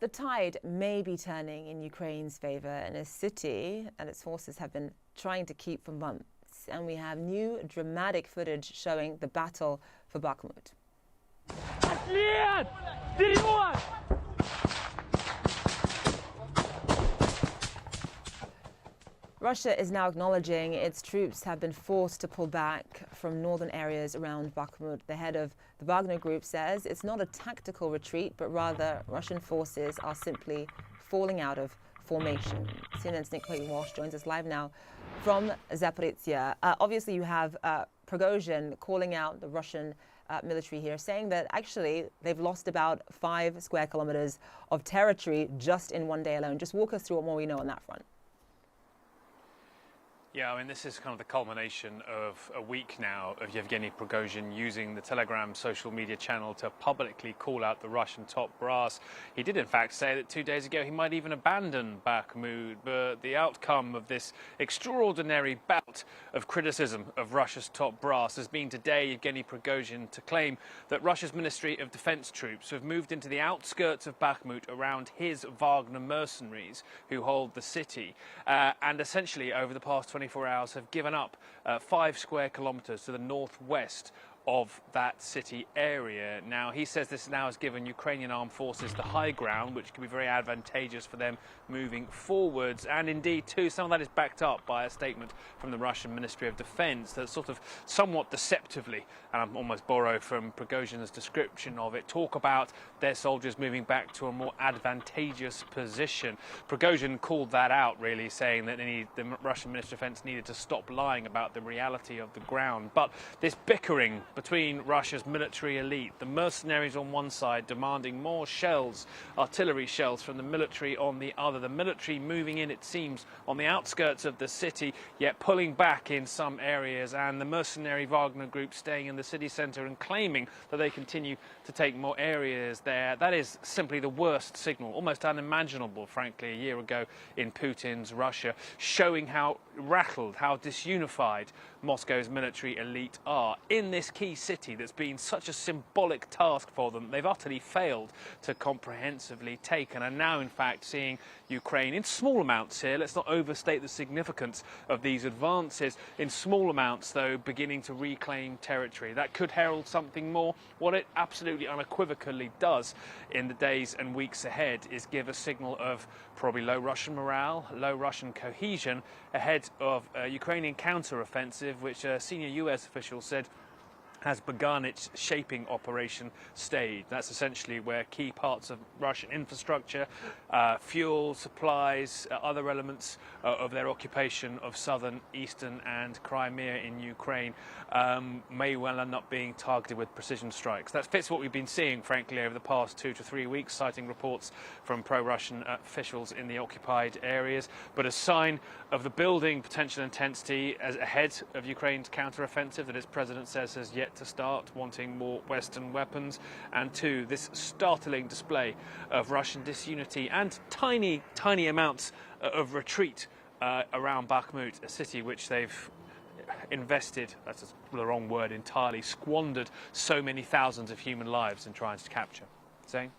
The tide may be turning in Ukraine's favor in a city that its forces have been trying to keep for months. And we have new dramatic footage showing the battle for Bakhmut. Russia is now acknowledging its troops have been forced to pull back from northern areas around Bakhmut. The head of the Wagner Group says it's not a tactical retreat, but rather Russian forces are simply falling out of formation. CNN's Nick Paton Walsh joins us live now from Zaporizhzhia. Obviously, you have Prigozhin calling out the Russian military here, saying that actually they've lost about 5 square kilometers of territory just in one day alone. Just walk us through what more we know on that front. Yeah, I mean, this is kind of the culmination of a week now of Yevgeny Prigozhin using the Telegram social media channel to publicly call out the Russian top brass. He did, in fact, say that 2 days ago he might even abandon Bakhmut, but the outcome of this extraordinary bout of criticism of Russia's top brass has been today Yevgeny Prigozhin to claim that Russia's Ministry of Defense troops have moved into the outskirts of Bakhmut around his Wagner mercenaries who hold the city, and essentially over the past 24 hours have given up 5 square kilometers to the northwest of that city area. Now, he says this now has given Ukrainian armed forces the high ground, which can be very advantageous for them moving forwards. And indeed, too, some of that is backed up by a statement from the Russian Ministry of Defense that sort of somewhat deceptively, and I'm almost borrow from Prigozhin's description of it, talk about their soldiers moving back to a more advantageous position. Prigozhin called that out, really, saying that the Russian Ministry of Defense needed to stop lying about the reality of the ground. But this bickering between Russia's military elite, the mercenaries on one side demanding more shells, artillery shells from the military on the other. The military moving in, it seems, on the outskirts of the city, yet pulling back in some areas, and the mercenary Wagner Group staying in the city centre and claiming that they continue to take more areas there. That is simply the worst signal, almost unimaginable, frankly, a year ago in Putin's Russia, showing how rattled, how disunified Moscow's military elite are in this key city that's been such a symbolic task for them. They've utterly failed to comprehensively take, and are now in fact seeing Ukraine in small amounts here. Let's not overstate the significance of these advances. In small amounts, though, beginning to reclaim territory. That could herald something more. What it absolutely unequivocally does in the days and weeks ahead is give a signal of probably low Russian morale, low Russian cohesion ahead of a Ukrainian counter-offensive, which a senior US official said has begun its shaping operation stage. That's essentially where key parts of Russian infrastructure, fuel, supplies, other elements of their occupation of southern, eastern and Crimea in Ukraine may well end up being targeted with precision strikes. That fits what we've been seeing, frankly, over the past 2 to 3 weeks, citing reports from pro-Russian officials in the occupied areas. But a sign of the building potential intensity as ahead of Ukraine's counter-offensive that its president says has yet to start, wanting more Western weapons, and 2, this startling display of Russian disunity and tiny amounts of retreat around Bakhmut, a city which they've invested, that's the wrong word entirely, squandered so many thousands of human lives in trying to capture. Zane?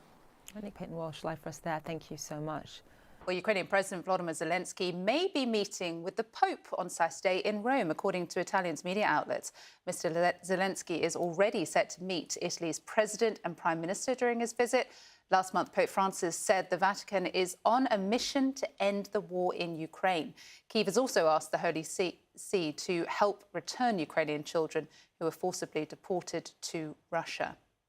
Nick Paton Walsh, live for us there. Thank you so much. Well, Ukrainian President Volodymyr Zelensky may be meeting with the Pope on Saturday in Rome, according to Italian's media outlets. Mr. Zelensky is already set to meet Italy's President and Prime Minister during his visit. Last month, Pope Francis said the Vatican is on a mission to end the war in Ukraine. Kyiv has also asked the Holy See to help return Ukrainian children who were forcibly deported to Russia.